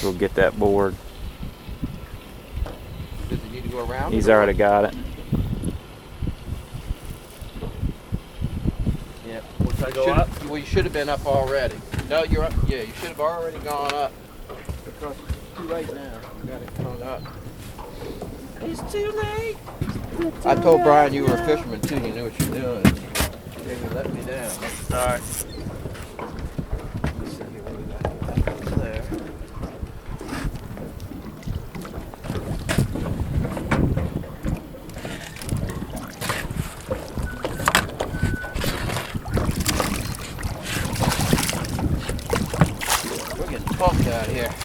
Go get that board. Does he need to go around? He's already got it. Yeah. Should I go up? Well, you should have been up already. No, you're up. Yeah, you should have already gone up. Because it's too late now. You got it hung up. It's too late. I told Brian you were a fisherman too. You knew what you're doing. You let me down. All right. Let's see here what we got there. We're getting pumped out here.